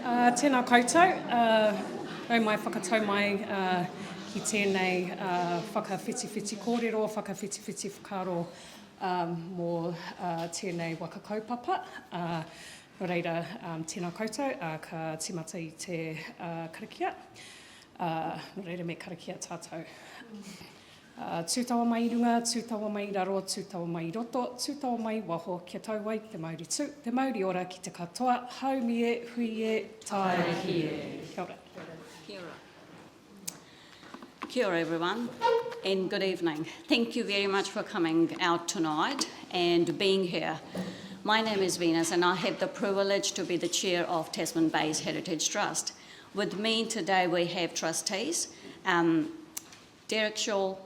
Tēnā koutou, nau mai whakatau mai ki tēnei whakawhitiwhiti kōrero, whakawhitiwhiti whakaro mō tēnei waka kaupapa. No reira, tēnā koutou, ka timata I te karakia. No reira me karakia tātou. Tūtawa mai I runga, tūtawa mai I raro, tūtawa mai I roto, tūtawa mai waho, kia tau wai te Māori tū, te Māori ora ki te katoa, haumi e, hui e, tae hi e. Kia ora. Kia ora. Kia ora everyone, and good evening. Thank you very much for coming out tonight and being here. My name is Venus and I have the privilege to be the chair of Tasman Bay's Heritage Trust. With me today we have trustees, Derek Shaw,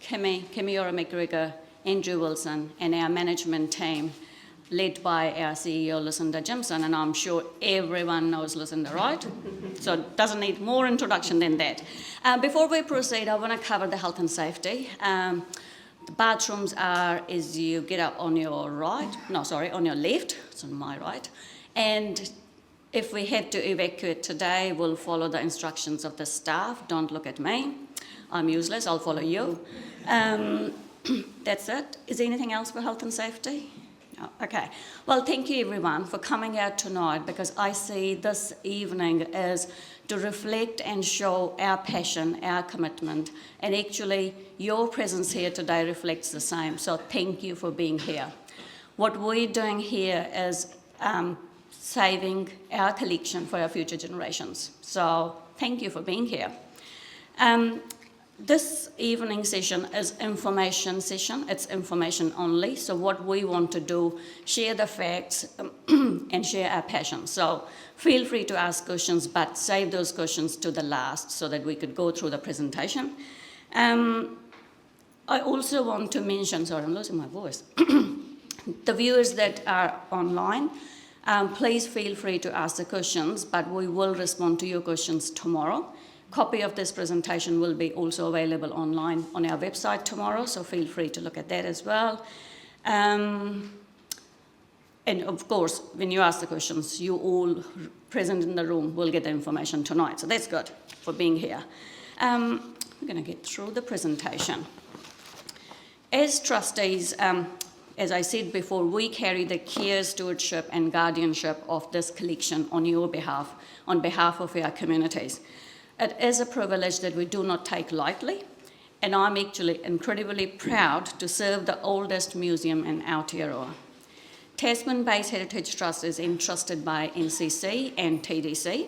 Kimiora McGregor, Andrew Wilson, and our management team, led by our CEO, Lucinda Jimson, and I'm sure everyone knows Lucinda, right? So it doesn't need more introduction than that. Before we proceed, I want to cover the health and safety. The bathrooms are as you get up on your right, on your left, it's on my right, and if we have to evacuate today, we'll follow the instructions of the staff. Don't look at me. I'm useless, I'll follow you. That's it. Is there anything else for health and safety? No. Okay. Well, thank you everyone for coming out tonight because I see this evening as to reflect and show our passion, our commitment, and actually your presence here today reflects the same. So thank you for being here. What we're doing here is saving our collection for our future generations. So thank you for being here. This evening session is information session. It's information only. So what we want to do, share the facts and share our passion. So feel free to ask questions, but save those questions to the last so that we could go through the presentation. I also want to mention, sorry, I'm losing my voice. The viewers that are online, please feel free to ask the questions, but we will respond to your questions tomorrow. Copy of this presentation will be also available online on our website tomorrow, so feel free to look at that as well. And of course, when you ask the questions, you all present in the room will get the information tonight, so that's good for being here. I'm going to get through the presentation. As trustees, as I said before, we carry the care, stewardship and guardianship of this collection on your behalf, on behalf of our communities. It is a privilege that we do not take lightly, and I'm actually incredibly proud to serve the oldest museum in Aotearoa. Tasman Bay's Heritage Trust is entrusted by NCC and TDC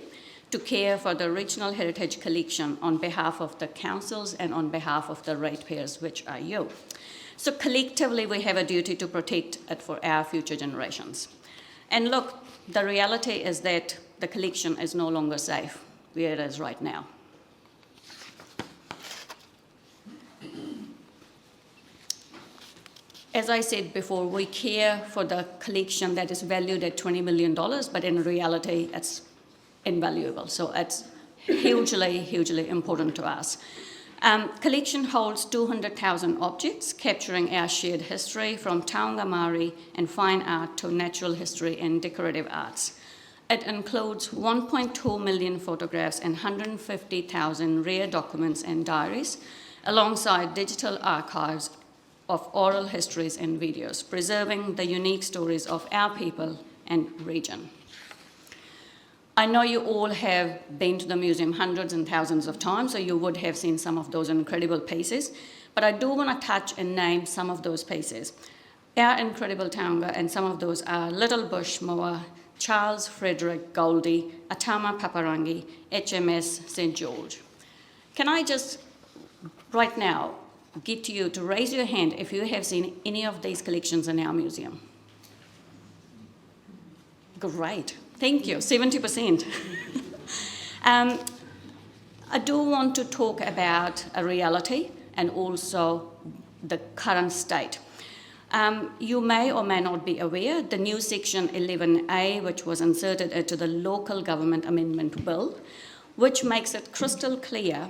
to care for the regional heritage collection on behalf of the councils and on behalf of the ratepayers, which are you. So collectively, we have a duty to protect it for our future generations. And look, the reality is that the collection is no longer safe where it is right now. As I said before, we care for the collection that is valued at $20 million, but in reality, it's invaluable. So it's hugely, hugely important to us. Collection holds 200,000 objects, capturing our shared history from taonga Māori and fine art to natural history and decorative arts. It includes 1.2 million photographs and 150,000 rare documents and diaries, alongside digital archives of oral histories and videos, preserving the unique stories of our people and region. I know you all have been to the museum hundreds and thousands of times, so you would have seen some of those incredible pieces, but I do want to touch and name some of those pieces. Our incredible taonga, and some of those are Little Bush Moa, Charles Frederick Goldie, Atama Paparangi, HMS St. George. Can I just, right now, get you to raise your hand if you have seen any of these collections in our museum? Great, thank you, 70%. I do want to talk about a reality and also the current state. You may or may not be aware, the new Section 11A, which was inserted into the Local Government Amendment Bill, which makes it crystal clear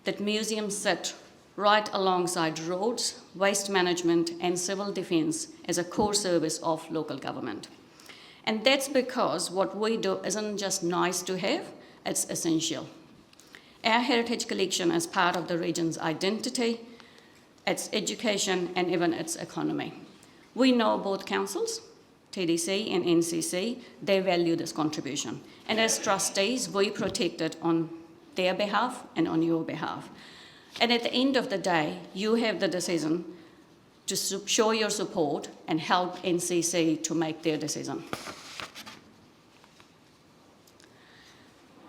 that museums sit right alongside roads, waste management and civil defence as a core service of local government. And that's because what we do isn't just nice to have, it's essential. Our heritage collection is part of the region's identity, its education, and even its economy. We know both councils, TDC and NCC, they value this contribution. And as trustees, we protect it on their behalf and on your behalf. And at the end of the day, you have the decision to show your support and help NCC to make their decision.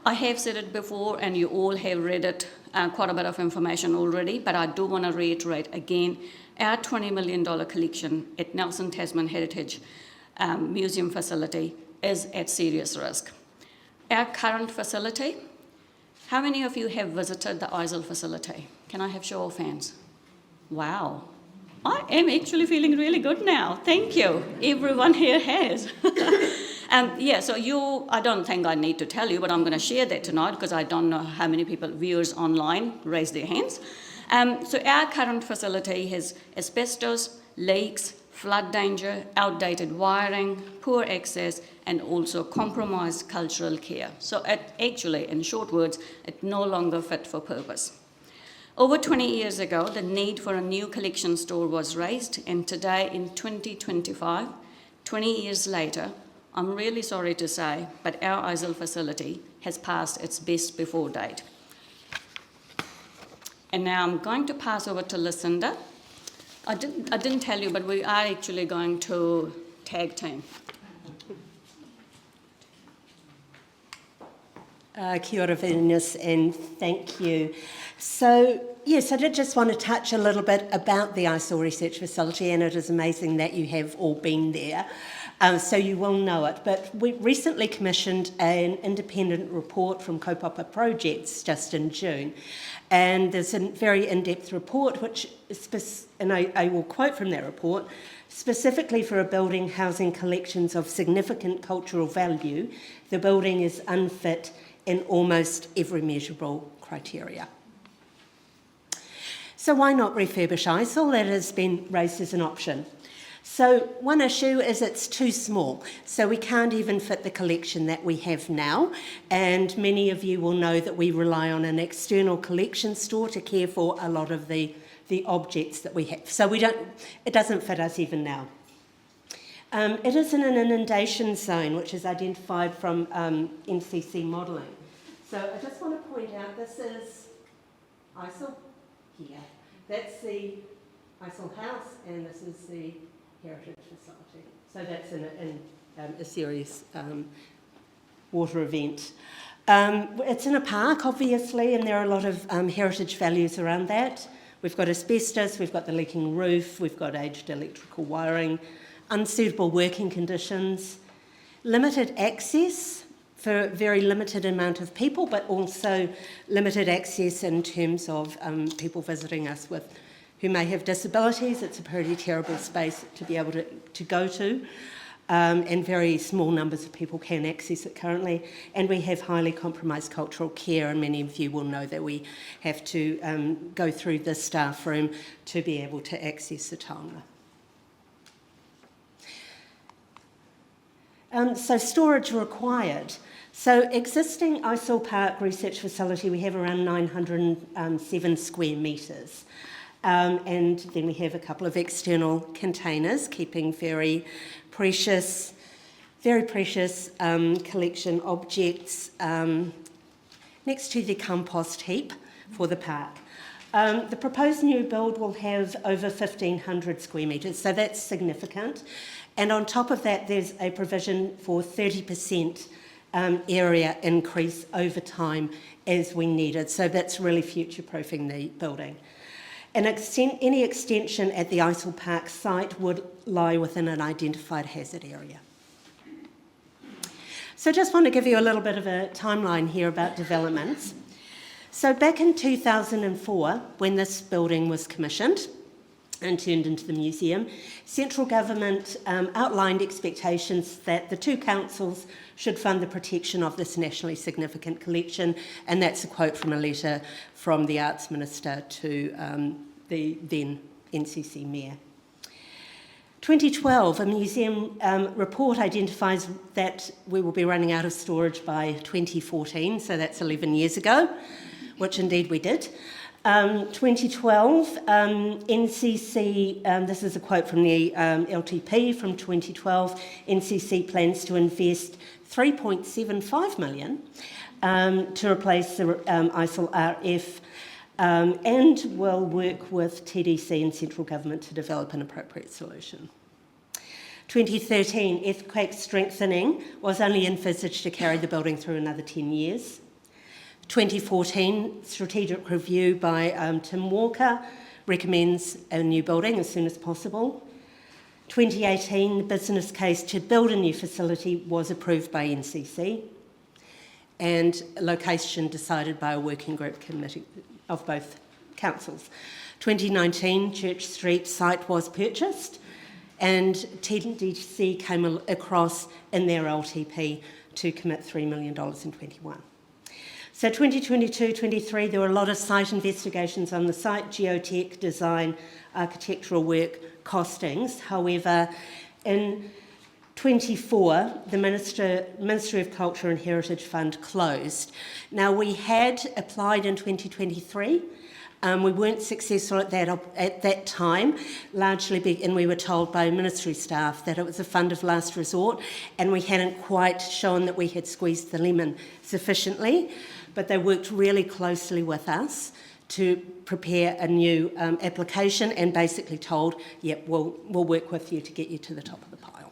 I have said it before, and you all have read it, quite a bit of information already, but I do want to reiterate again, our $20 million collection at Nelson Tasman Heritage Museum facility is at serious risk. Our current facility, how many of you have visited the ISIL facility? Can I have show of hands? Wow. I am actually feeling really good now. Thank you. Everyone here has. So I don't think I need to tell you, but I'm going to share that tonight because I don't know how many viewers online raise their hands. So our current facility has asbestos, leaks, flood danger, outdated wiring, poor access, and also compromised cultural care. So in short words, it's no longer fit for purpose. Over 20 years ago, the need for a new collection store was raised, and today in 2025, 20 years later, I'm really sorry to say, but our ISIL facility has passed its best before date. And now I'm going to pass over to Lucinda. I didn't tell you, but we are actually going to tag team. Kia ora, Venus, and thank you. So, yes, I did just want to touch a little bit about the ISIL Research Facility, and it is amazing that you have all been there, so you will know it. But we recently commissioned an independent report from Kaupapa Projects just in June, and there's a very in-depth report, which and I will quote from that report, specifically for a building housing collections of significant cultural value, the building is unfit in almost every measurable criteria. So why not refurbish ISIL? That has been raised as an option. So one issue is it's too small, so we can't even fit the collection that we have now, and many of you will know that we rely on an external collection store to care for a lot of the objects that we have. So it doesn't fit us even now. It is in an inundation zone, which is identified from NCC modelling. So I just want to point out, this is ISIL here. That's the ISIL house, and this is the heritage facility. So that's in a serious water event. It's in a park, obviously, and there are a lot of heritage values around that. We've got asbestos, we've got the leaking roof, we've got aged electrical wiring, unsuitable working conditions, limited access for a very limited amount of people, but also limited access in terms of people visiting us who may have disabilities. It's a pretty terrible space to be able to go to, and very small numbers of people can access it currently. And we have highly compromised cultural care, and many of you will know that we have to go through the staff room to be able to access the taonga. So storage required. So existing ISIL Park Research Facility, we have around 907 square metres. And then we have a couple of external containers keeping very precious collection objects next to the compost heap for the park. The proposed new build will have over 1,500 square metres, so that's significant. And on top of that, there's a provision for 30% area increase over time as we need it. So that's really future-proofing the building. Any extension at the ISIL Park site would lie within an identified hazard area. So just want to give you a little bit of a timeline here about developments. So back in 2004, when this building was commissioned and turned into the museum, central government outlined expectations that the two councils should fund the protection of this nationally significant collection, and that's a quote from a letter from the Arts Minister to the then NCC Mayor. 2012, a museum report identifies that we will be running out of storage by 2014, so that's 11 years ago, which indeed we did. 2012, NCC, this is a quote from the LTP from 2012, NCC plans to invest $3.75 million to replace the ISIL RF and will work with TDC and central government to develop an appropriate solution. 2013, earthquake strengthening was only envisaged to carry the building through another 10 years. 2014, strategic review by Tim Walker recommends a new building as soon as possible. 2018, the business case to build a new facility was approved by NCC and location decided by a working group committee of both councils. 2019, Church Street site was purchased and TDC came across in their LTP to commit $3 million in 21. So 2022-23, there were a lot of site investigations on the site, geotech, design, architectural work, costings. However, in 24, the Ministry of Culture and Heritage Fund closed. Now, we had applied in 2023. We weren't successful at that time, largely, and we were told by ministry staff that it was a fund of last resort, and we hadn't quite shown that we had squeezed the lemon sufficiently. But they worked really closely with us to prepare a new application and basically told, yep, we'll work with you to get you to the top of the pile.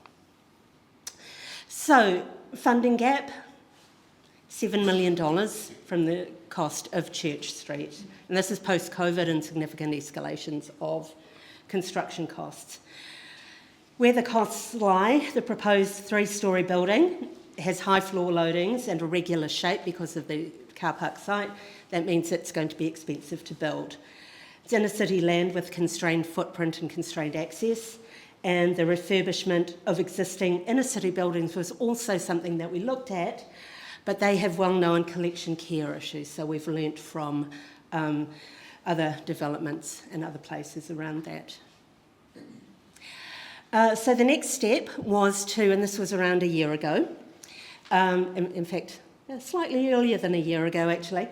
So, funding gap, $7 million from the cost of Church Street. And this is post-COVID and significant escalations of construction costs. Where the costs lie, the proposed 3-storey building has high floor loadings and a regular shape because of the car park site. That means it's going to be expensive to build. It's inner city land with constrained footprint and constrained access, and the refurbishment of existing inner city buildings was also something that we looked at, but they have well-known collection care issues, so we've learnt from other developments and other places around that. So the next step was to, and this was around a year ago, in fact, slightly earlier than a year ago actually,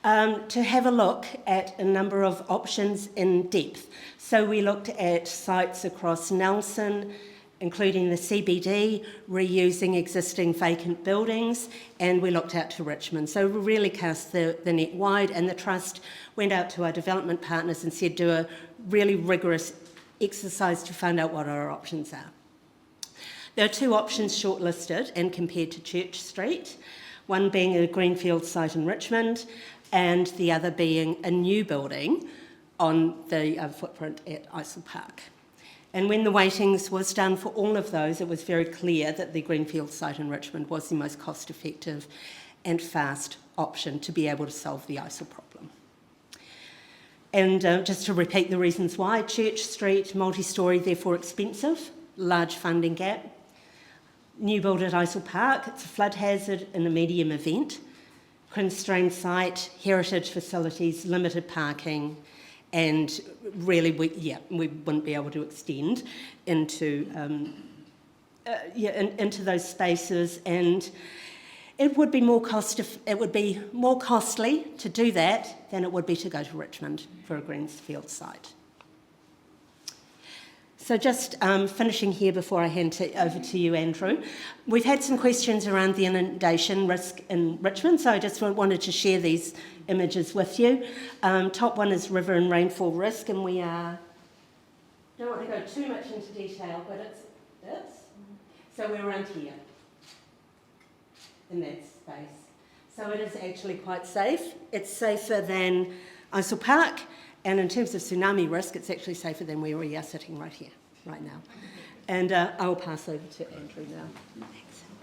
to have a look at a number of options in depth. So we looked at sites across Nelson, including the CBD, reusing existing vacant buildings, and we looked out to Richmond. So we really cast the net wide, and the Trust went out to our development partners and said, do a really rigorous exercise to find out what our options are. There are 2 options shortlisted and compared to Church Street, one being a greenfield site in Richmond and the other being a new building on the footprint at ISIL Park. And when the weightings was done for all of those, it was very clear that the greenfield site in Richmond was the most cost-effective and fast option to be able to solve the ISIL problem. And just to repeat the reasons why, Church Street, multi-storey, therefore expensive, large funding gap. New build at ISIL Park, it's a flood hazard and a medium event. Constrained site, heritage facilities, limited parking, and really, we wouldn't be able to extend into those spaces, and it would be more costly to do that than it would be to go to Richmond for a greenfield site. So just finishing here before I hand over to you, Andrew. We've had some questions around the inundation risk in Richmond, so I just wanted to share these images with you. Top one is river and rainfall risk, and we are, don't want to go too much into detail, but it's this. So we're around here, in that space. So it is actually quite safe. It's safer than ISIL Park, and in terms of tsunami risk, it's actually safer than where we are sitting right here, right now. And I will pass over to Andrew now.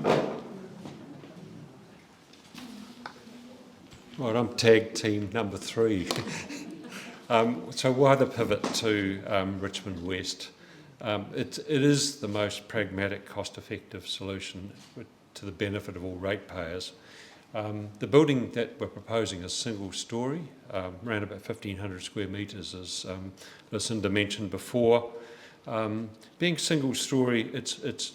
Thanks. Right, I'm tag team number 3. So why the pivot to Richmond West? It is the most pragmatic, cost-effective solution to the benefit of all ratepayers. The building that we're proposing is single-storey, around about 1,500 square metres, as Lucinda mentioned before. Being single story,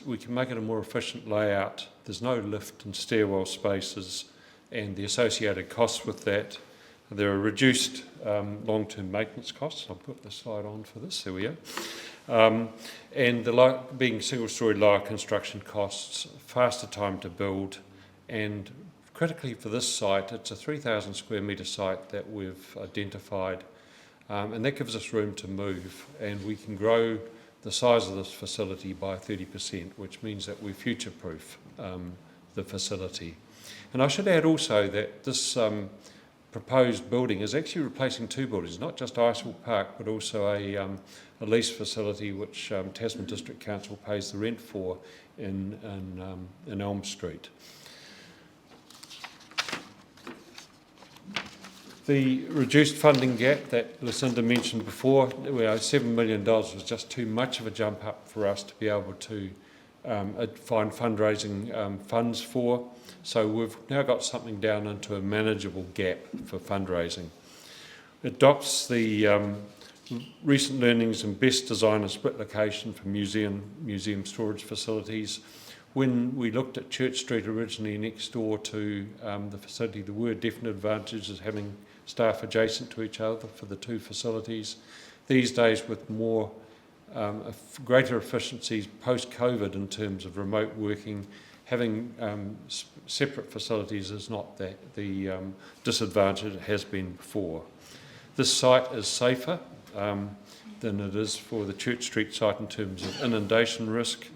we can make it a more efficient layout. There's no lift and stairwell spaces and the associated costs with that. There are reduced long-term maintenance costs. I'll put the slide on for this, there we go. And being single-storey, lower construction costs, faster time to build, and critically for this site, it's a 3,000 square metre site that we've identified, and that gives us room to move, and we can grow the size of this facility by 30%, which means that we future-proof the facility. And I should add also that this proposed building is actually replacing two buildings, not just Iceville Park, but also a lease facility which Tasman District Council pays the rent for in Elm Street. The reduced funding gap that Lucinda mentioned before, $7 million was just too much of a jump up for us to be able to find fundraising funds for. So we've now got something down into a manageable gap for fundraising. It adopts the recent learnings in best design and split location for museum storage facilities. When we looked at Church Street originally next door to the facility, there were definite advantages having staff adjacent to each other for the two facilities. These days, with more greater efficiencies post-COVID in terms of remote working, having separate facilities is not the disadvantage it has been before. This site is safer than it is for the Church Street site in terms of inundation risk,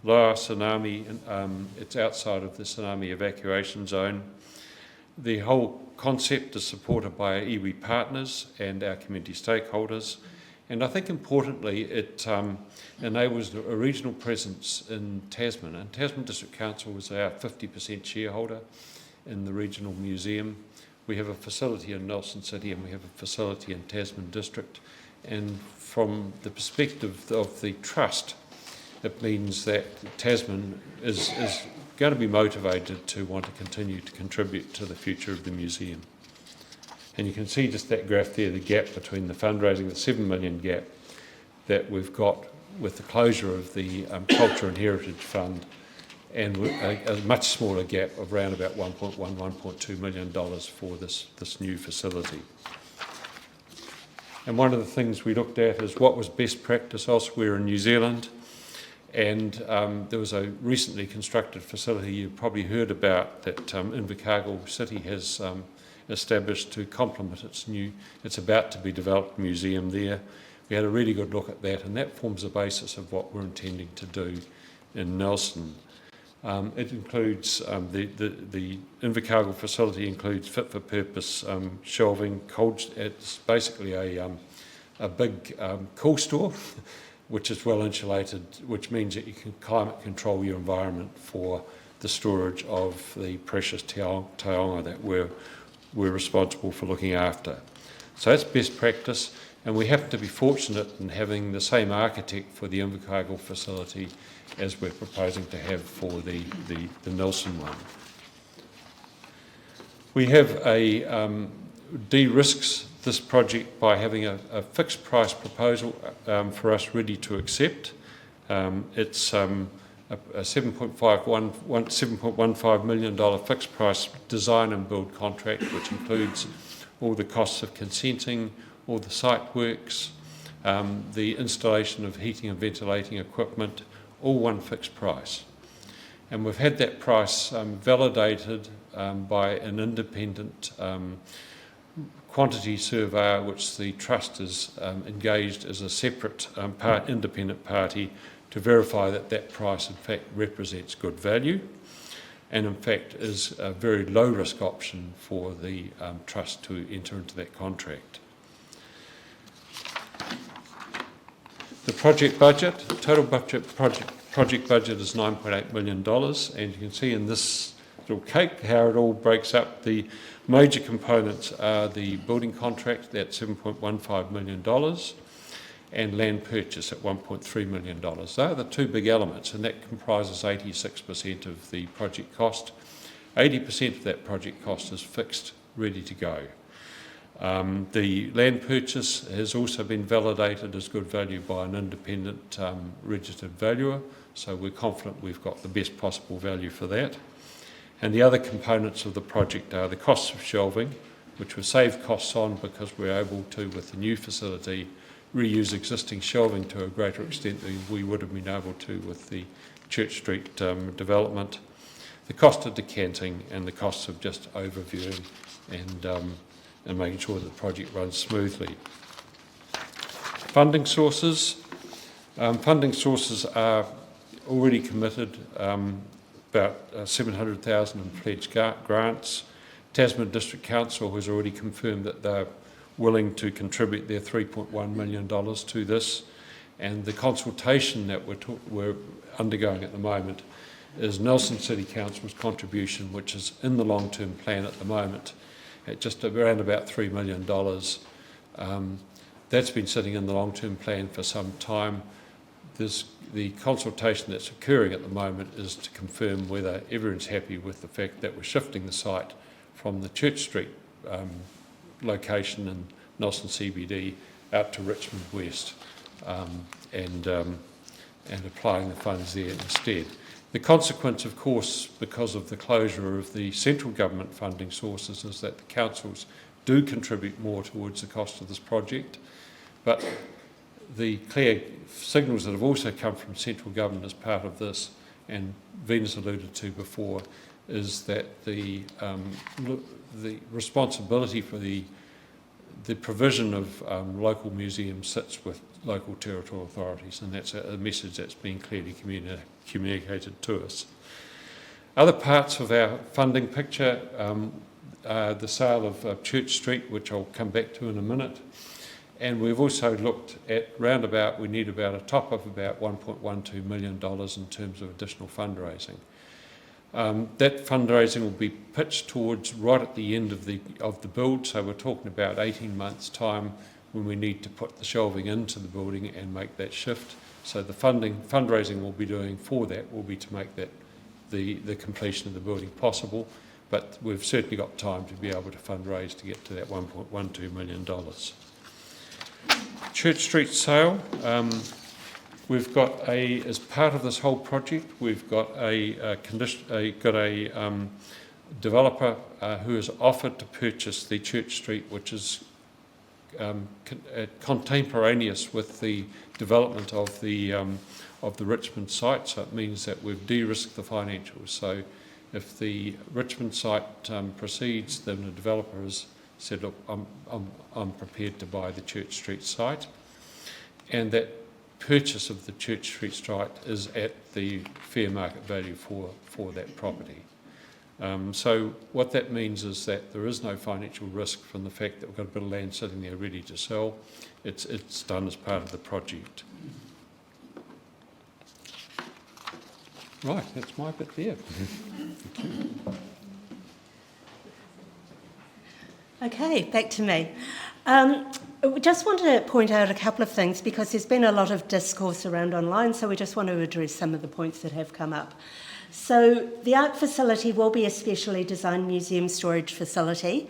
lower tsunami, it's outside of the tsunami evacuation zone. The whole concept is supported by our iwi partners and our community stakeholders, and I think importantly it enables a regional presence in Tasman, and Tasman District Council is our 50% shareholder in the regional museum. We have a facility in Nelson City and we have a facility in Tasman District, and from the perspective of the trust, it means that Tasman is going to be motivated to want to continue to contribute to the future of the museum. And you can see just that graph there, the gap between the fundraising, the 7 million gap that we've got with the closure of the Culture and Heritage Fund, and a much smaller gap of around about $1.2 million for this new facility. And one of the things we looked at is what was best practice elsewhere in New Zealand. And there was a recently constructed facility you've probably heard about that Invercargill City has established to complement its about to be developed museum there. We had a really good look at that, and that forms the basis of what we're intending to do in Nelson. It includes the Invercargill facility includes fit for purpose shelving, it's basically a big cool store which is well insulated, which means that you can climate control your environment for the storage of the precious taonga that we're responsible for looking after. So that's best practice, and we happen to be fortunate in having the same architect for the Invercargill facility as we're proposing to have for the Nelson one. We have de-risks this project by having a fixed price proposal for us ready to accept. It's a $7.15 million fixed price design and build contract, which includes all the costs of consenting, all the site works, the installation of heating and ventilating equipment, all one fixed price. And we've had that price validated by an independent quantity surveyor, which the Trust is engaged as a separate independent party to verify that that price in fact represents good value and in fact is a very low risk option for the Trust to enter into that contract. The project budget, total project budget is $9.8 million, and you can see in this little cake how it all breaks up. The major components are the building contract at $7.15 million and land purchase at $1.3 million. They are the two big elements, and that comprises 86% of the project cost. 80% of that project cost is fixed, ready to go. The land purchase has also been validated as good value by an independent registered valuer, so we're confident we've got the best possible value for that. And the other components of the project are the costs of shelving, which we've saved costs on because we're able to, with the new facility, reuse existing shelving to a greater extent than we would have been able to with the Church Street development. The cost of decanting and the costs of just overviewing and making sure that the project runs smoothly. Funding sources. Funding sources are already committed, about 700,000 in pledged grants. Tasman District Council has already confirmed that they're willing to contribute their $3.1 million to this, and the consultation that we're undergoing at the moment is Nelson City Council's contribution, which is in the long-term plan at the moment, at just around about $3 million. That's been sitting in the long-term plan for some time. The consultation that's occurring at the moment is to confirm whether everyone's happy with the fact that we're shifting the site from the Church Street location in Nelson CBD out to Richmond West and applying the funds there instead. The consequence, of course, because of the closure of the central government funding sources, is that the councils do contribute more towards the cost of this project, but the clear signals that have also come from central government as part of this, and Venus alluded to before, is that the responsibility for the provision of local museums sits with local territorial authorities, and that's a message that's been clearly communicated to us. Other parts of our funding picture are the sale of Church Street, which I'll come back to in a minute, and we've also looked at roundabout, we need about a top of about $1.12 million in terms of additional fundraising. That fundraising will be pitched towards right at the end of the build, so we're talking about 18 months' time when we need to put the shelving into the building and make that shift. So the fundraising we'll be doing for that will be to make that the completion of the building possible, but we've certainly got time to be able to fundraise to get to that $1.12 million. Church Street sale. We've got as part of this whole project, we've got a developer who has offered to purchase the Church Street, which is contemporaneous with the development of the Richmond site. So it means that we've de-risked the financials. So if the Richmond site proceeds, then the developer has said, look, I'm prepared to buy the Church Street site, and that purchase of the Church Street site is at the fair market value for that property. So what that means is that there is no financial risk from the fact that we've got a bit of land sitting there ready to sell. It's done as part of the project. Right, that's my bit there. Okay, back to me. We just want to point out a couple of things because there's been a lot of discourse around online, so we just want to address some of the points that have come up. So the ARC facility will be a specially designed museum storage facility,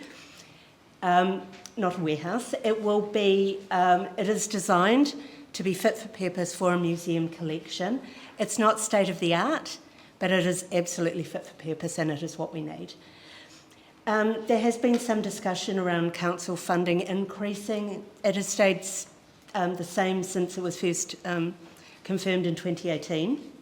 not a warehouse. It is designed to be fit for purpose for a museum collection. It's not state-of-the-art, but it is absolutely fit for purpose, and it is what we need. There has been some discussion around council funding increasing. It has stayed the same since it was first confirmed in 2018.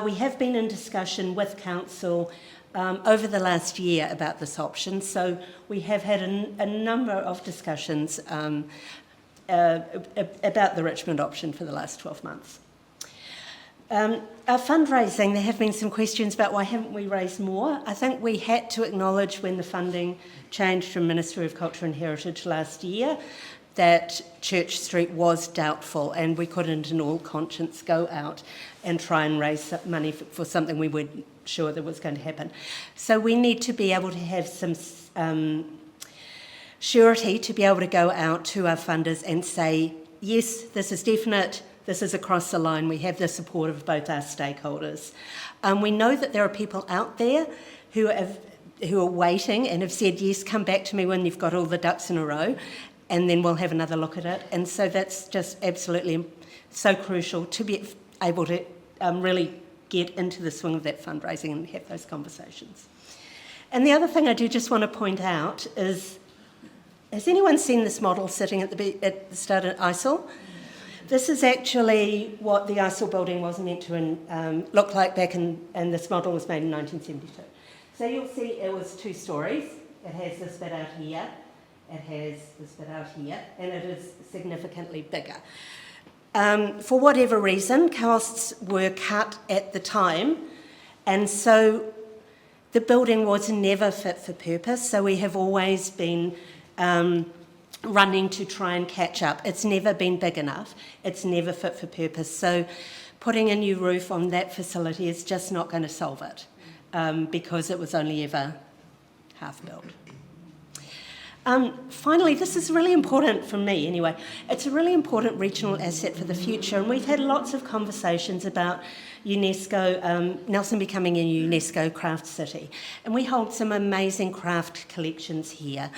We have been in discussion with council over the last year about this option, so we have had a number of discussions about the Richmond option for the last 12 months. Our fundraising, there have been some questions about why haven't we raised more. I think we had to acknowledge when the funding changed from Ministry of Culture and Heritage last year that Church Street was doubtful, and we couldn't in all conscience go out and try and raise money for something we weren't sure that was going to happen. So we need to be able to have some surety to be able to go out to our funders and say, yes, this is definite, this is across the line, we have the support of both our stakeholders. We know that there are people out there who have who are waiting and have said, yes, come back to me when you've got all the ducks in a row, and then we'll have another look at it. And so that's just absolutely so crucial to be able to really get into the swing of that fundraising and have those conversations. And the other thing I do just want to point out is, has anyone seen this model sitting at the start of ISIL? This is actually what the ISIL building was meant to look like back in, and this model was made in 1972. So you'll see it was 2 stories. It has this bit out here, it has this bit out here, and it is significantly bigger. For whatever reason, costs were cut at the time, and so the building was never fit for purpose, so we have always been running to try and catch up. It's never been big enough, it's never fit for purpose, so putting a new roof on that facility is just not going to solve it, because it was only ever half built. Finally, this is really important for me anyway. It's a really important regional asset for the future, and we've had lots of conversations about UNESCO, Nelson becoming a UNESCO craft city. And we hold some amazing craft collections here.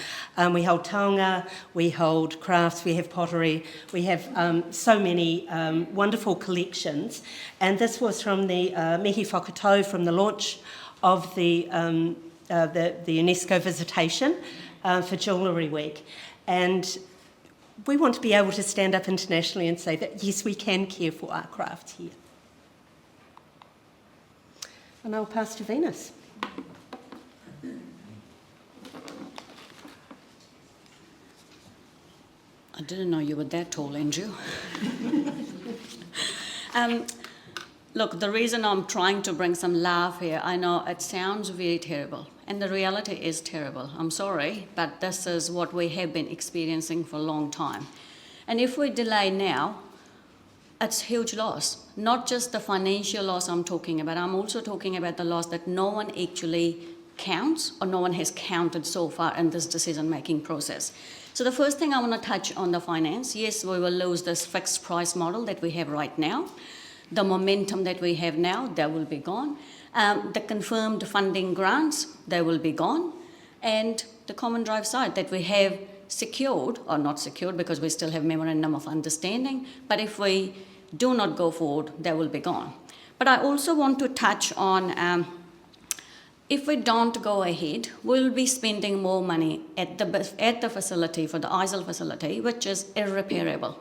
We hold taonga, we hold crafts, we have pottery, we have so many wonderful collections. And this was from the Mihi Whakatau, from the launch of the UNESCO visitation for Jewellery Week. And we want to be able to stand up internationally and say that, yes, we can care for our crafts here. And I'll pass to Venus. I didn't know you were that tall, Andrew. Look, the reason I'm trying to bring some laugh here, I know it sounds very terrible, and the reality is terrible. I'm sorry, but this is what we have been experiencing for a long time. And if we delay now, it's huge loss. Not just the financial loss I'm talking about, I'm also talking about the loss that no one actually counts, or no one has counted so far in this decision-making process. So the first thing I want to touch on the finance. Yes, we will lose this fixed price model that we have right now. The momentum that we have now, that will be gone. The confirmed funding grants, they will be gone. And the common drive side that we have secured, or not secured because we still have memorandum of understanding, but if we do not go forward, they will be gone. But I also want to touch on, if we don't go ahead, we'll be spending more money at the facility, for the ISIL facility, which is irreparable.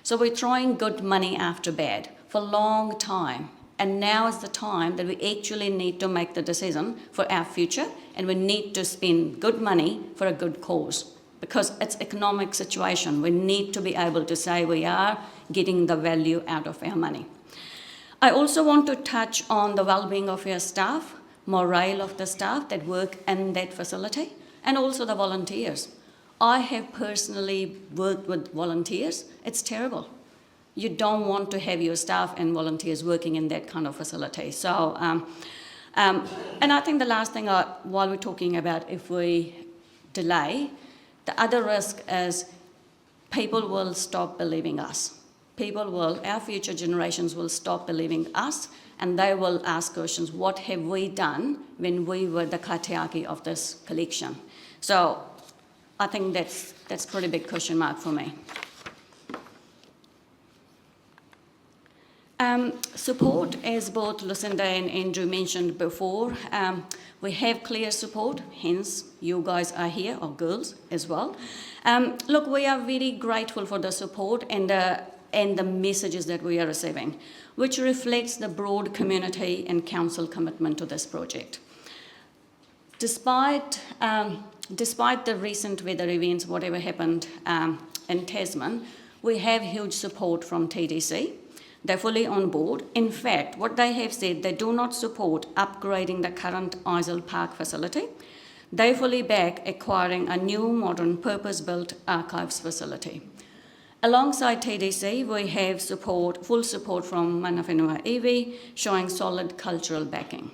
So we're throwing good money after bad for a long time. And now is the time that we actually need to make the decision for our future, and we need to spend good money for a good cause, because it's economic situation. We need to be able to say we are getting the value out of our money. I also want to touch on the well-being of our staff, morale of the staff that work in that facility, and also the volunteers. I have personally worked with volunteers. It's terrible. You don't want to have your staff and volunteers working in that kind of facility. So, and I think the last thing, while we're talking about if we delay, the other risk is people will stop believing us. Our future generations will stop believing us, and they will ask questions, what have we done when we were the kaitiaki of this collection? So I think that's a pretty big question mark for me. Support, as both Lucinda and Andrew mentioned before, we have clear support, hence you guys are here, or girls as well. Look, we are very grateful for the support and the messages that we are receiving, which reflects the broad community and council commitment to this project. Despite the recent weather events, whatever happened in Tasman, we have huge support from TDC. They're fully on board. In fact, what they have said, they do not support upgrading the current ISIL Park facility. They fully back acquiring a new, modern, purpose-built archives facility. Alongside TDC, we have full support from Mana Whenua Iwi, showing solid cultural backing.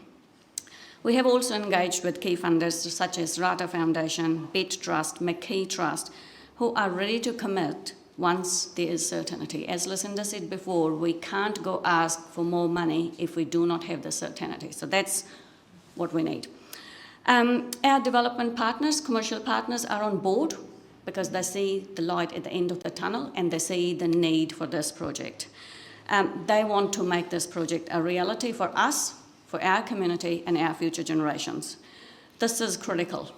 We have also engaged with key funders such as Rata Foundation, Bet Trust, McKee Trust, who are ready to commit once there is certainty. As Lucinda said before, we can't go ask for more money if we do not have the certainty. So that's what we need. Our development partners, commercial partners, are on board because they see the light at the end of the tunnel and they see the need for this project. They want to make this project a reality for us, for our community and our future generations. This is critical.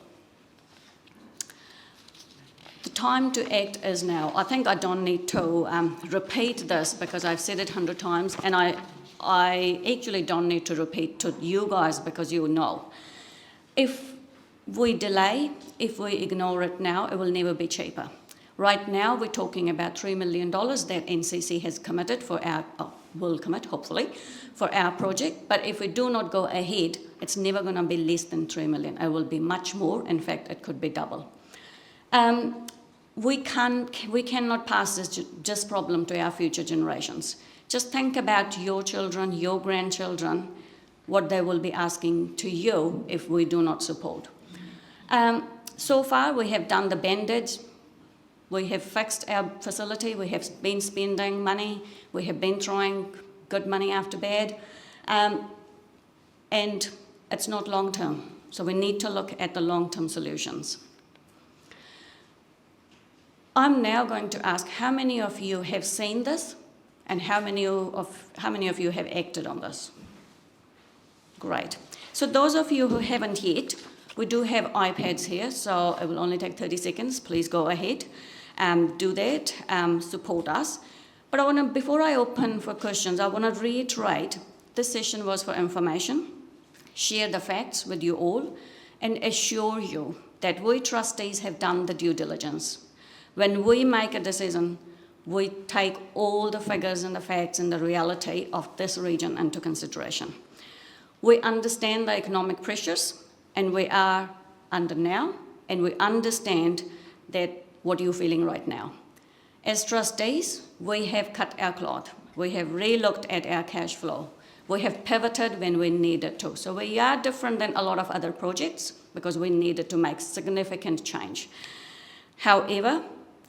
The time to act is now. I think I don't need to repeat this because I've said it 100 times, and I actually don't need to repeat to you guys because you know. If we delay, if we ignore it now, it will never be cheaper. Right now, we're talking about $3 million that NCC has committed for our, will commit, hopefully, for our project. But if we do not go ahead, it's never going to be less than $3 million. It will be much more. In fact, it could be double. We cannot pass this problem to our future generations. Just think about your children, your grandchildren, what they will be asking to you if we do not support. So far, we have done the bandage. We have fixed our facility. We have been spending money. We have been throwing good money after bad. And it's not long-term. So we need to look at the long-term solutions. I'm now going to ask how many of you have seen this and how many of you have acted on this? Great. So those of you who haven't yet, we do have iPads here, so it will only take 30 seconds. Please go ahead, do that, support us. But before I open for questions, I want to reiterate this session was for information, share the facts with you all, and assure you that we trustees have done the due diligence. When we make a decision, we take all the figures and the facts and the reality of this region into consideration. We understand the economic pressures, and we are under now, and we understand that what you're feeling right now. As trustees, we have cut our cloth. We have relooked at our cash flow. We have pivoted when we needed to. So we are different than a lot of other projects because we needed to make significant change. However,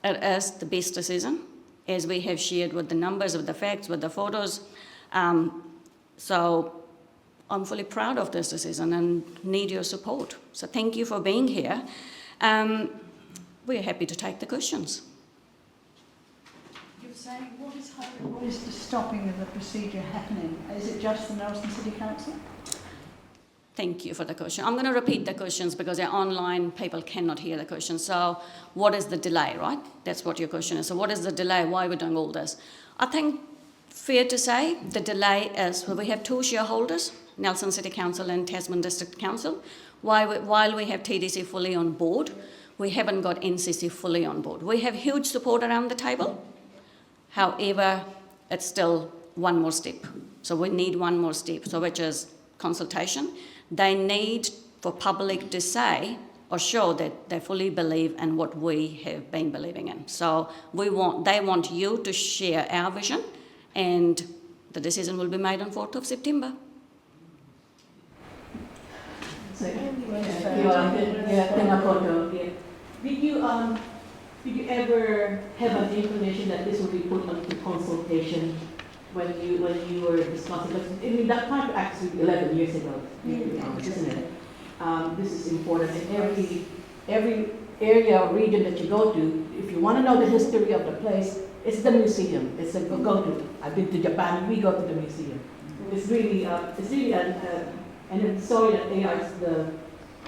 it is the best decision, as we have shared with the numbers, with the facts, with the photos. So I'm fully proud of this decision and need your support. So thank you for being here. We're happy to take the questions. You're saying what is happening? What is the stopping of the procedure happening? Is it just the Nelson City Council? Thank you for the question. I'm going to repeat the questions because our online people cannot hear the questions. So what is the delay, right? That's what your question is. So what is the delay? Why are we doing all this? I think fair to say the delay is, well, we have two shareholders, Nelson City Council and Tasman District Council. While we have TDC fully on board, we haven't got NCC fully on board. We have huge support around the table. However, it's still one more step. So we need one more step, so which is consultation. They need for public to say or show that they fully believe in what we have been believing in. So they want you to share our vision, and the decision will be made on 4th of September. So, did you ever have an inclination that this would be put onto consultation when you were discussing? I mean, that contract actually 11 years ago, isn't it? This is important. And every area or region that you go to, if you want to know the history of the place, it's the museum. It's a go-to. I've been to Japan. We go to the museum. It's really and I'm sorry that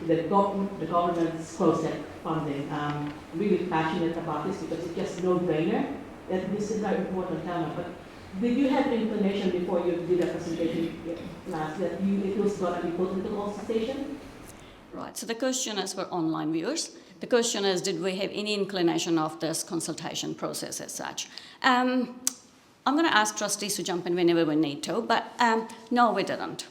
the government's closed that funding. I'm really passionate about this because it's just no-brainer that this is an important tema. But did you have an inclination before you did a presentation last that it was going to be put into consultation? Right, so the question is for online viewers. The question is, did we have any inclination of this consultation process as such? I'm going to ask trustees to jump in whenever we need to, but no, we didn't.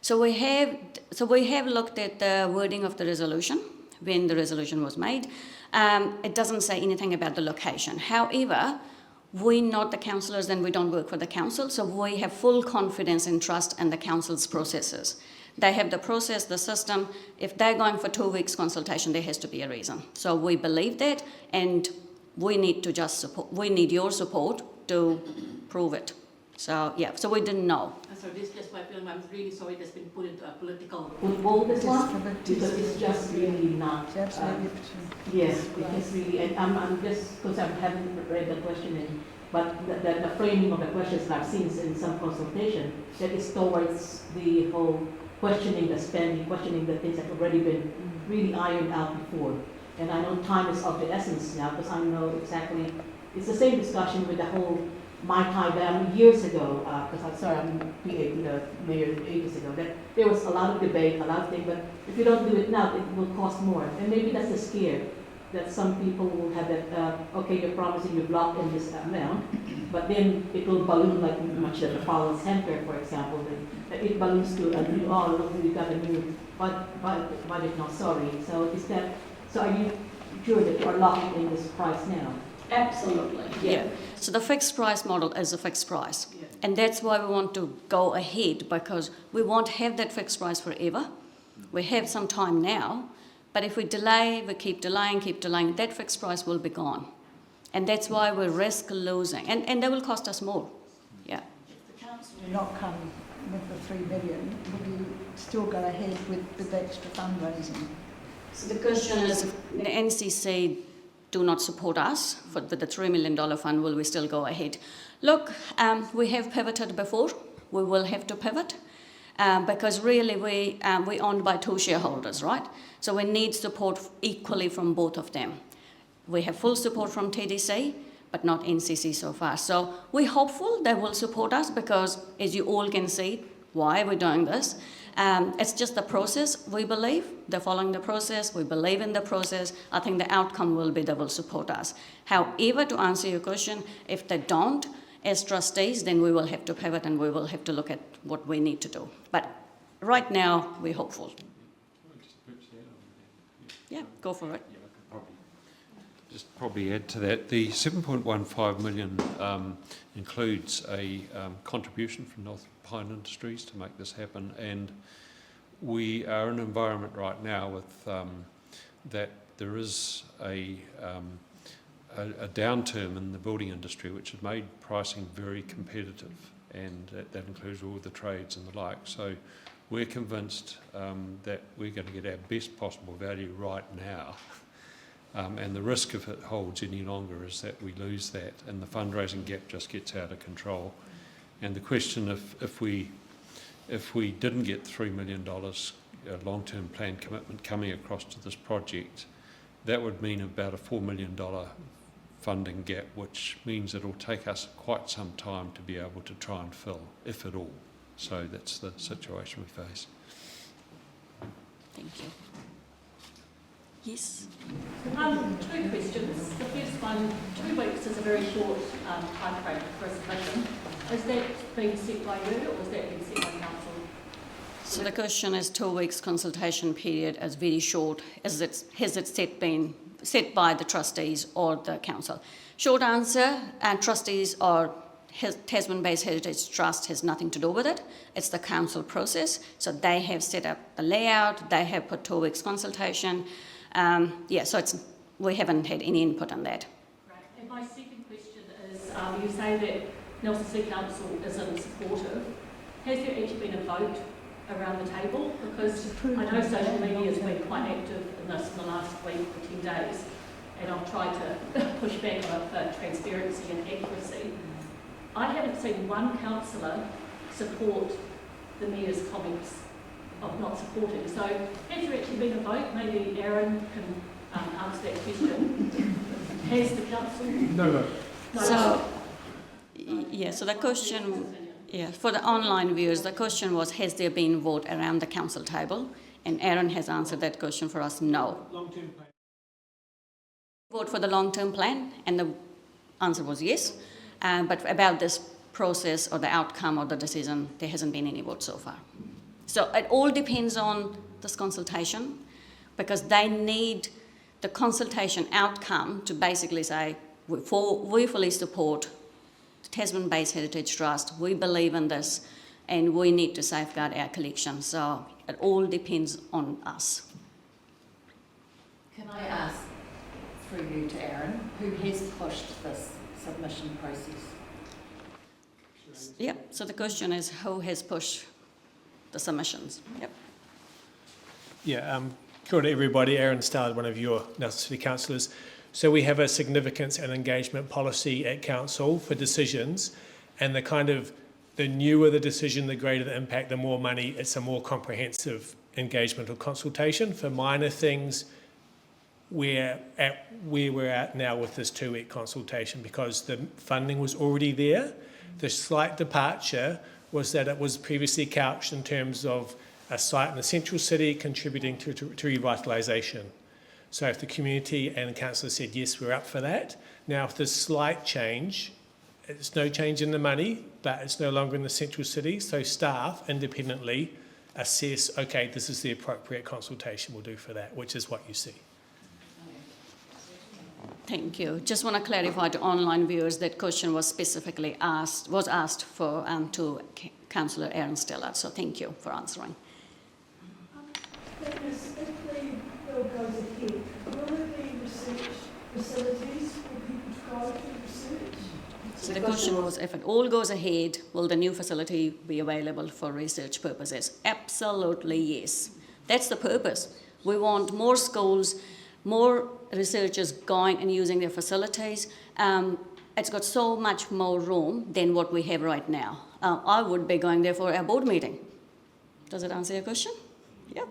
So we have looked at the wording of the resolution when the resolution was made. It doesn't say anything about the location. However, we're not the councillors and we don't work for the council, so we have full confidence and trust in the council's processes. They have the process, the system. If they're going for 2 weeks consultation, there has to be a reason. So we believe that, and we need to just support. We need your support to prove it. So yeah, so we didn't know. So this just my feeling, I'm really sorry that's been put into a political football, this one, because it's just really not. Yes, it's really, and I'm just, because I haven't read the questioning, but the framing of the questions that I've seen in some consultation, that is towards the whole questioning the spending, questioning the things that have already been really ironed out before. And I know time is of the essence now, because I know exactly, it's the same discussion with the whole Mai Tai Dam years ago, because I'm sorry, I'm the mayor ages ago, that there was a lot of debate, a lot of things, but if you don't do it now, it will cost more. And maybe that's the scare, that some people will have that, okay, you're promising you block in this amount, but then it will balloon like much like the Fallen Center, for example, that it balloons to a new, oh, look, we got a new budget now, sorry. So is that, so are you sure that you are locked in this price now? Absolutely. Yeah. So the fixed price model is a fixed price. Yeah. And that's why we want to go ahead, because we won't have that fixed price forever. We have some time now, but if we delay, we keep delaying, that fixed price will be gone. And that's why we risk losing. And that will cost us more. Yeah. If the council do not come with the 3 million, will you still go ahead with the extra fundraising? So the question is, if the NCC do not support us with the $3 million fund, will we still go ahead? Look, we have pivoted before. We will have to pivot because really we're owned by 2 shareholders, right? So we need support equally from both of them. We have full support from TDC, but not NCC so far. So we're hopeful they will support us because, as you all can see, why we're doing this. It's just the process, we believe. They're following the process. We believe in the process. I think the outcome will be they will support us. However, to answer your question, if they don't, as trustees, then we will have to pivot and we will have to look at what we need to do. But right now, we're hopeful. Yeah, go for it. Probably add to that. The 7.15 million includes a contribution from North Pine Industries to make this happen, and we are in an environment right now with that there is a downturn in the building industry which has made pricing very competitive, and that includes all the trades and the like. So we're convinced that we're going to get our best possible value right now. And the risk if it holds any longer is that we lose that and the fundraising gap just gets out of control. And the question, if we didn't get $3 million long-term plan commitment coming across to this project, that would mean about a $4 million funding gap, which means it'll take us quite some time to be able to try and fill, if at all. So that's the situation we face. Thank you. Yes? 2 questions. The first one, 2 weeks is a very short time frame for a submission. Is that being set by you or is that being set by council? So the question is 2 weeks consultation period is very short. Has it been set by the trustees or the council? Short answer, trustees or Tasman Base Heritage Trust has nothing to do with it. It's the council process. So they have set up the layout, they have put 2 weeks consultation. So we haven't had any input on that. Right. And my second question is, you say that Nelson City Council isn't supportive. Has there actually been a vote around the table? Because I know social media has been quite active in this in the last week or 10 days, and I've tried to push back on it for transparency and accuracy. I haven't seen one councillor support the Mayor's comments of not supporting. So has there actually been a vote? Maybe Aaron can answer that question. Has the council? No. So the question, for the online viewers, the question was, has there been a vote around the council table? And Aaron has answered that question for us, no. Long-term plan. Vote for the long-term plan, and the answer was yes. But about this process or the outcome or the decision, there hasn't been any vote so far. So it all depends on this consultation, because they need the consultation outcome to basically say, we fully support the Tasman Base Heritage Trust, we believe in this, and we need to safeguard our collection. So it all depends on us. Can I ask, through you to Aaron, who has pushed this submission process? Yeah, so the question is who has pushed the submissions? Yep. Yeah, kia ora everybody. Aaron Stallard, one of your Nelson City councillors. So we have a significance and engagement policy at council for decisions, and the newer the decision, the greater the impact, the more money. It's a more comprehensive engagement or consultation. For minor things, we're at where we're at now with this 2-week consultation because the funding was already there. The slight departure was that it was previously couched in terms of a site in the central city contributing to revitalisation. So if the community and the council said, yes, we're up for that. Now, if there's slight change, it's no change in the money, but it's no longer in the central city. So staff independently assess, okay, this is the appropriate consultation we'll do for that, which is what you see. Thank you. Just want to clarify to online viewers that question was specifically asked for to Councillor Aaron Stallard. So thank you for answering. If the bill goes ahead, will there be research facilities for people to go to research? So the question was, if it all goes ahead, will the new facility be available for research purposes? Absolutely yes. That's the purpose. We want more schools, more researchers going and using their facilities. It's got so much more room than what we have right now. I would be going there for our board meeting. Does it answer your question? Yeah.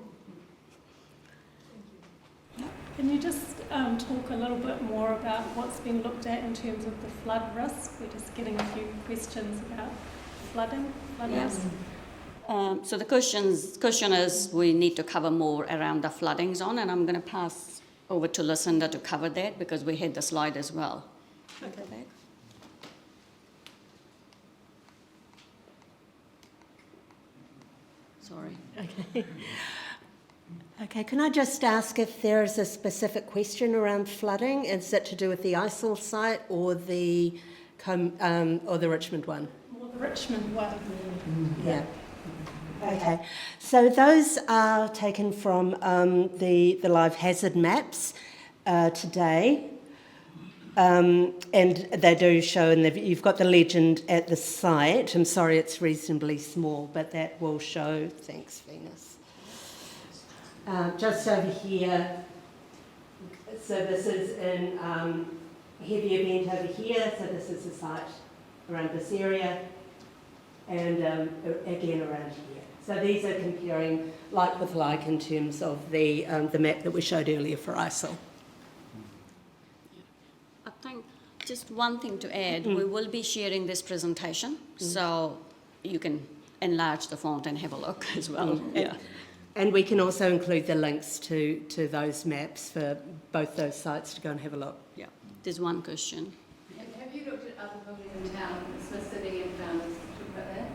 Can you just talk a little bit more about what's been looked at in terms of the flood risk? We're just getting a few questions about flooding. Yes. So the question is we need to cover more around the flooding zone, and I'm going to pass over to Lucinda to cover that because we had the slide as well. Okay. Sorry. Okay. Okay, can I just ask if there is a specific question around flooding? Is it to do with the ISIL site or the Richmond one? More the Richmond one. Yeah. Okay, so those are taken from the live hazard maps today. And they do show, and you've got the legend at the site. I'm sorry, it's reasonably small, but that will show. Thanks, Venus. Just over here, so this is in heavy event over here, so this is the site around this area, and again around here. So these are comparing like with like in terms of the map that we showed earlier for ISIL. I think just one thing to add, we will be sharing this presentation, so you can enlarge the font and have a look as well. Yeah. And we can also include the links to those maps for both those sites to go and have a look. Yeah, there's one question. Have you looked at other buildings in town, the city and found us to put there?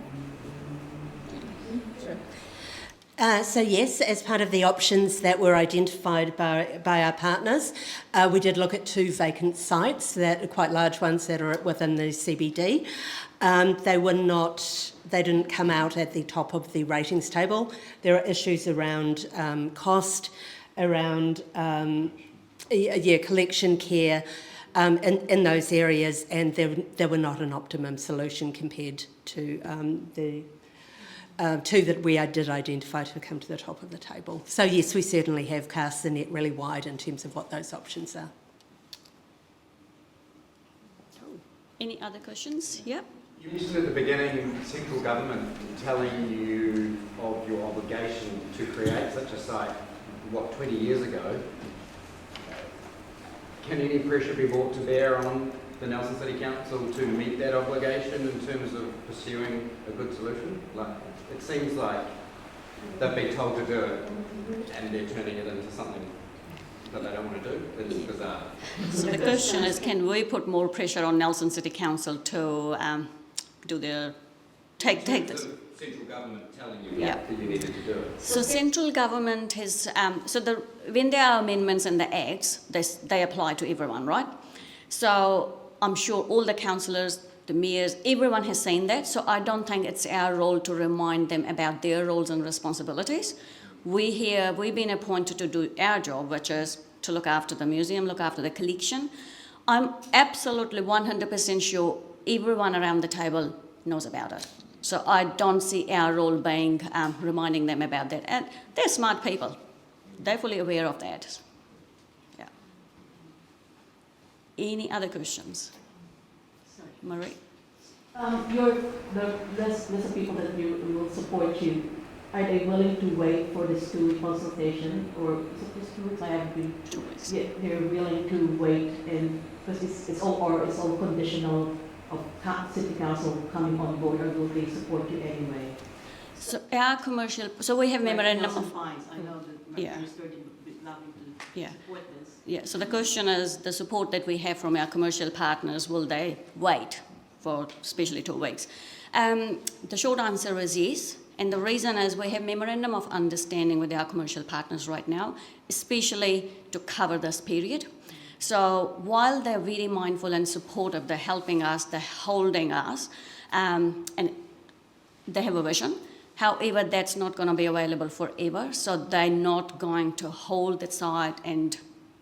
Sure. So yes, as part of the options that were identified by our partners, we did look at 2 vacant sites, that are quite large ones that are within the CBD. They didn't come out at the top of the ratings table. There are issues around cost, around collection care in those areas, and they were not an optimum solution compared to the 2 that we did identify to come to the top of the table. So yes, we certainly have cast the net really wide in terms of what those options are. Any other questions? Yep. You mentioned at the beginning central government telling you of your obligation to create such a site, 20 years ago. Can any pressure be brought to bear on the Nelson City Council to meet that obligation in terms of pursuing a good solution? It seems like they've been told to do it and they're turning it into something that they don't want to do. It's bizarre. So the question is, can we put more pressure on Nelson City Council to take this? Central government telling you that you needed to do it. So central government has, when there are amendments in the acts, they apply to everyone, right? So I'm sure all the councillors, the mayors, everyone has seen that. So I don't think it's our role to remind them about their roles and responsibilities. We've been appointed to do our job, which is to look after the museum, look after the collection. I'm absolutely 100% sure everyone around the table knows about it. So I don't see our role being reminding them about that. And they're smart people. They're fully aware of that. Yeah. Any other questions? Sorry. Marie? The list of people that will support you, are they willing to wait for this 2-week consultation, or is it just 2 weeks? I haven't been. 2 weeks. Yeah, they're willing to wait, and because it's all conditional of city council coming on board, or will they support you anyway? So our commercial, so we have memorandum Nelson of, Fines, I know that Yeah. Minister would be lovely to yeah. support this. Yeah, so the question is, the support that we have from our commercial partners, will they wait for especially 2 weeks? The short answer is yes, and the reason is we have memorandum of understanding with our commercial partners right now, especially to cover this period. So while they're very mindful and supportive, they're helping us, they're holding us, and they have a vision. However, that's not going to be available forever, so they're not going to hold it side and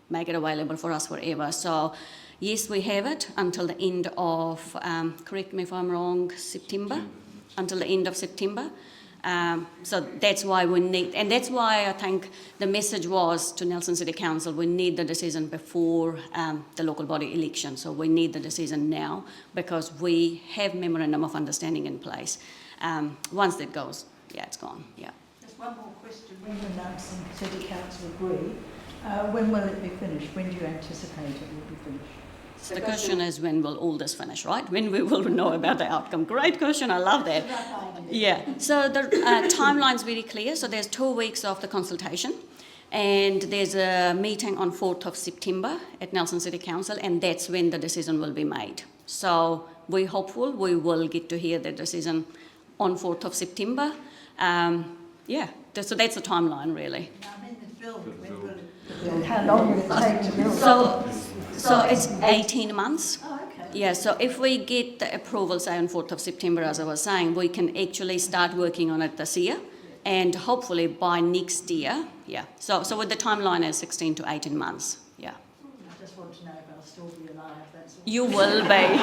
make it available for us forever. So yes, we have it until the end of, correct me if I'm wrong, September, until the end of September. So that's why we need, and that's why I think the message was to Nelson City Council, we need the decision before the local body election. So we need the decision now because we have memorandum of understanding in place. Once that goes, yeah, it's gone, yeah. Just one more question. When you announce and City Council agree, when will it be finished? When do you anticipate it will be finished? So the question is, when will all this finish, right? When we will know about the outcome. Great question, I love that. Yeah, so the timeline's very clear. So there's 2 weeks of the consultation, and there's a meeting on 4th of September at Nelson City Council, and that's when the decision will be made. So we're hopeful we will get to hear the decision on 4th of September. Yeah, so that's the timeline, really. I mean the build, when will it build? How long will it take to build? So it's 18 months. Oh, okay. Yeah, so if we get the approval, say on 4th of September, as I was saying, we can actually start working on it this year, and hopefully by next year, yeah. So with the timeline is 16 to 18 months, yeah. I just want to know if I'll still be alive, that's all. You will be.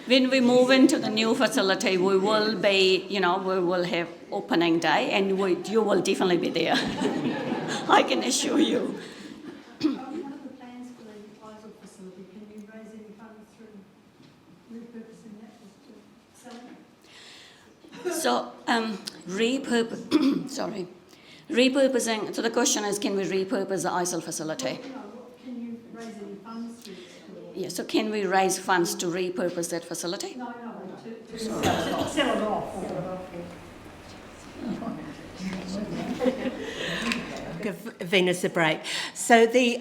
When we move into the new facility, we will be, we will have opening day, and you will definitely be there. I can assure you. One of the plans for the Isle facility, can you raise any funds through repurposing that to sell it? So, repurposing, so the question is, can we repurpose the ISIL facility? Can you raise any funds through this? Yeah, so can we raise funds to repurpose that facility? No, to sell it off. Give Venus a break. So the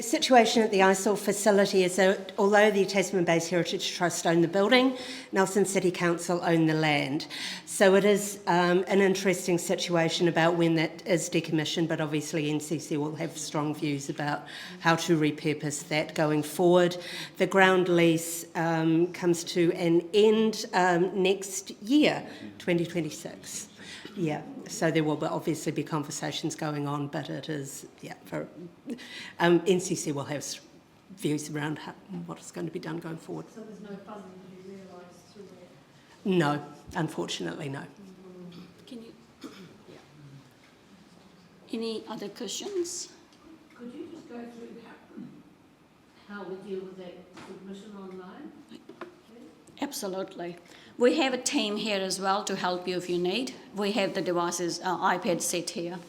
situation at the ISIL facility is that although the Tasman Bays Heritage Trust own the building, Nelson City Council own the land. So it is an interesting situation about when that is decommissioned, but obviously NCC will have strong views about how to repurpose that going forward. The ground lease comes to an end next year, 2026. Yeah, so there will obviously be conversations going on, but it is, NCC will have views around what is going to be done going forward. So there's no funding to be realised through that? No, unfortunately, no. Can you? Yeah. Any other questions? Could you just go through how we deal with that submission online? Absolutely. We have a team here as well to help you if you need. We have the devices, iPad set here.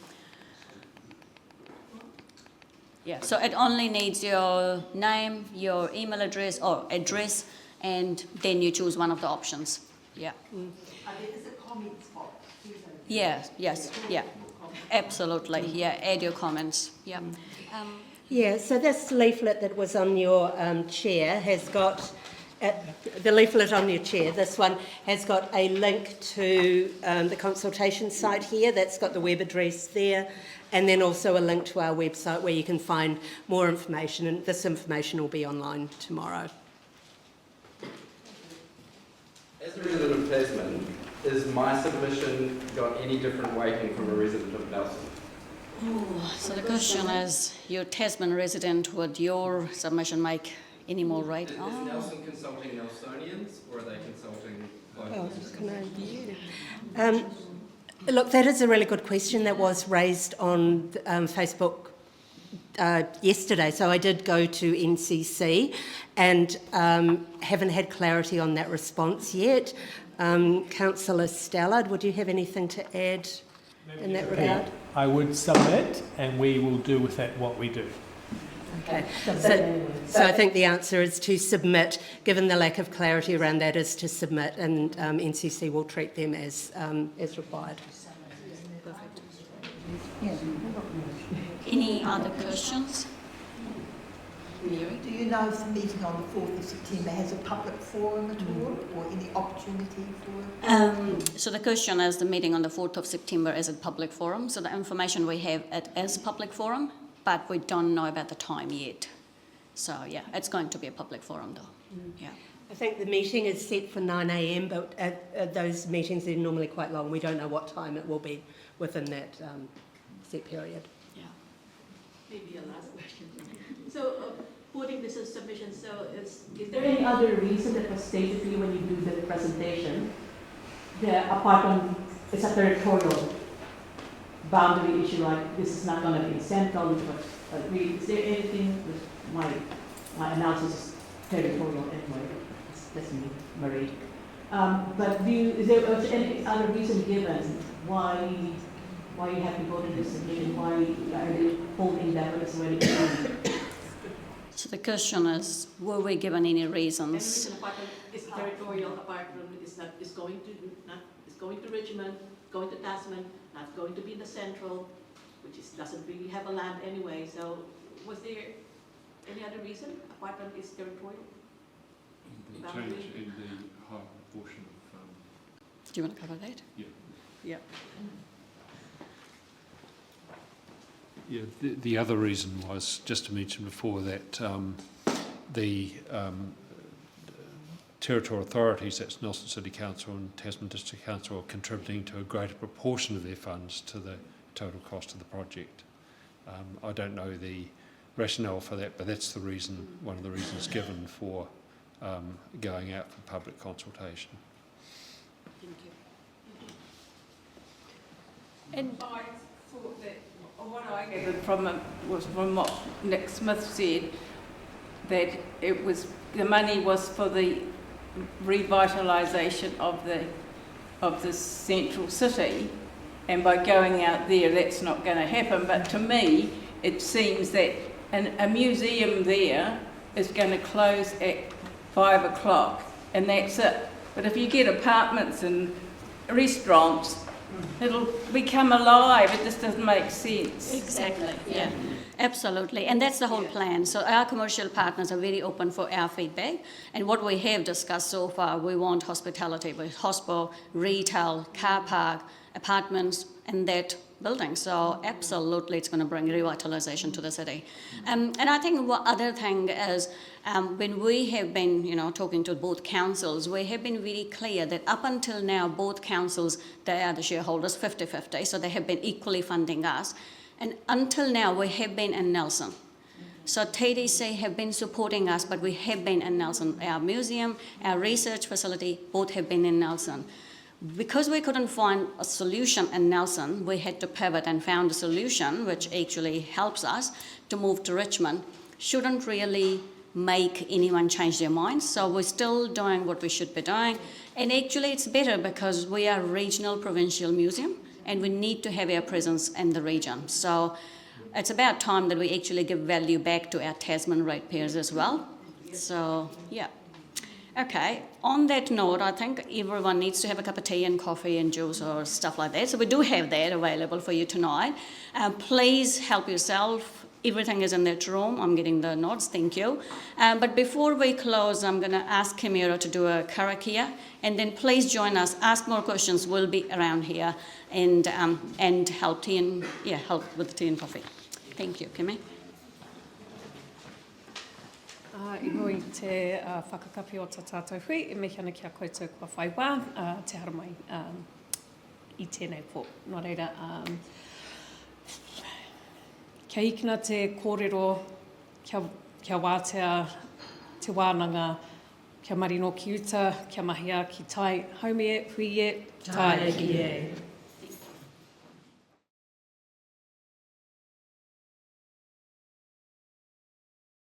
Yeah, so it only needs your name, your email address, and then you choose one of the options. Yeah. Is it comments box? Yes, yeah. Absolutely, yeah, add your comments, yeah. Yeah, so this leaflet that was on your chair has got, the leaflet on your chair, this one has got a link to the consultation site here, that's got the web address there, and then also a link to our website where you can find more information, and this information will be online tomorrow. As a resident of Tasman, is my submission got any different weighting from a resident of Nelson? Ooh, so the question is, you're a Tasman resident, would your submission make any more rate. Is Nelson consulting Nelsonians, or are they consulting locals? Look, that is a really good question that was raised on Facebook yesterday. So I did go to NCC and haven't had clarity on that response yet. Councillor Stallard, would you have anything to add in that regard? I would submit, and we will do with that what we do. Okay, so I think the answer is to submit, given the lack of clarity around that, is to submit, and NCC will treat them as required. Any other questions? Do you know if the meeting on the 4th of September has a public forum at all, or any opportunity for So the question is, the meeting on the 4th of September is a public forum. So the information we have, it is public forum, but we don't know about the time yet. So yeah, it's going to be a public forum though. Yeah. I think the meeting is set for 9 a.m, but at those meetings are normally quite long. We don't know what time it will be within that set period. Yeah. Maybe a last question. So, putting this as submission, so is there any other reason that was stated to you when you do the presentation, apart from it's a territorial boundary issue, like this is not going to be central, but is there anything with my analysis is territorial anyway? That's me, Marie. But is there any other reason given why you have to go to this submission? Why are they holding that when it's already done? So the question is, were we given any reasons? Any reason apart from it's territorial, apart from it's going to Richmond, going to Tasman, not going to be in the central, which doesn't really have a land anyway. So was there any other reason apart from it's territorial? The change in the high proportion of... Do you want to cover that? Yeah. Yeah. Yeah, the other reason was, just to mention before, that the territorial authorities, that's Nelson City Council and Tasman District Council, are contributing to a greater proportion of their funds to the total cost of the project. I don't know the rationale for that, but that's the reason, one of the reasons given for going out for public consultation. Thank you. And I thought that what I gathered from it was from what Nick Smith said, that it was the money was for the revitalisation of the central city, and by going out there that's not going to happen. But to me it seems that a museum there is going to close at 5 o'clock and that's it. But if you get apartments and restaurants, it'll become alive. It just doesn't make sense. Exactly, yeah. Absolutely, and that's the whole plan. So our commercial partners are very open for our feedback, and what we have discussed so far, we want hospitality with hospital, retail, car park, apartments, and that building. So absolutely it's going to bring revitalisation to the city. And I think what other thing is, when we have been, talking to both councils, we have been very clear that up until now, both councils, they are the shareholders 50-50, so they have been equally funding us. And until now, we have been in Nelson. So TDC have been supporting us, but we have been in Nelson. Our museum, our research facility, both have been in Nelson. Because we couldn't find a solution in Nelson, we had to pivot and found a solution, which actually helps us to move to Richmond. Shouldn't really make anyone change their minds. So we're still doing what we should be doing. And actually it's better because we are a regional provincial museum and we need to have our presence in the region. So it's about time that we actually give value back to our Tasman ratepayers as well. So, yeah. Okay, on that note, I think everyone needs to have a cup of tea and coffee and juice or stuff like that. So we do have that available for you tonight. Please help yourself. Everything is in that room. I'm getting the nods, thank you. But before we close, I'm going to ask Kimira to do a karakia, and then please join us, ask more questions. We'll be around here and help with the tea and coffee. Thank you, Kimi. I hoi te whakakapi o tā tātou hui, e mehi ana kia koutou kua whai wā, te hara mai I tēnei pō. Nō reira, kia ikina te kōrero, kia wātea te wānanga, kia marino ki uta, kia mahia ki tai, haumie, hui e, tai ki e.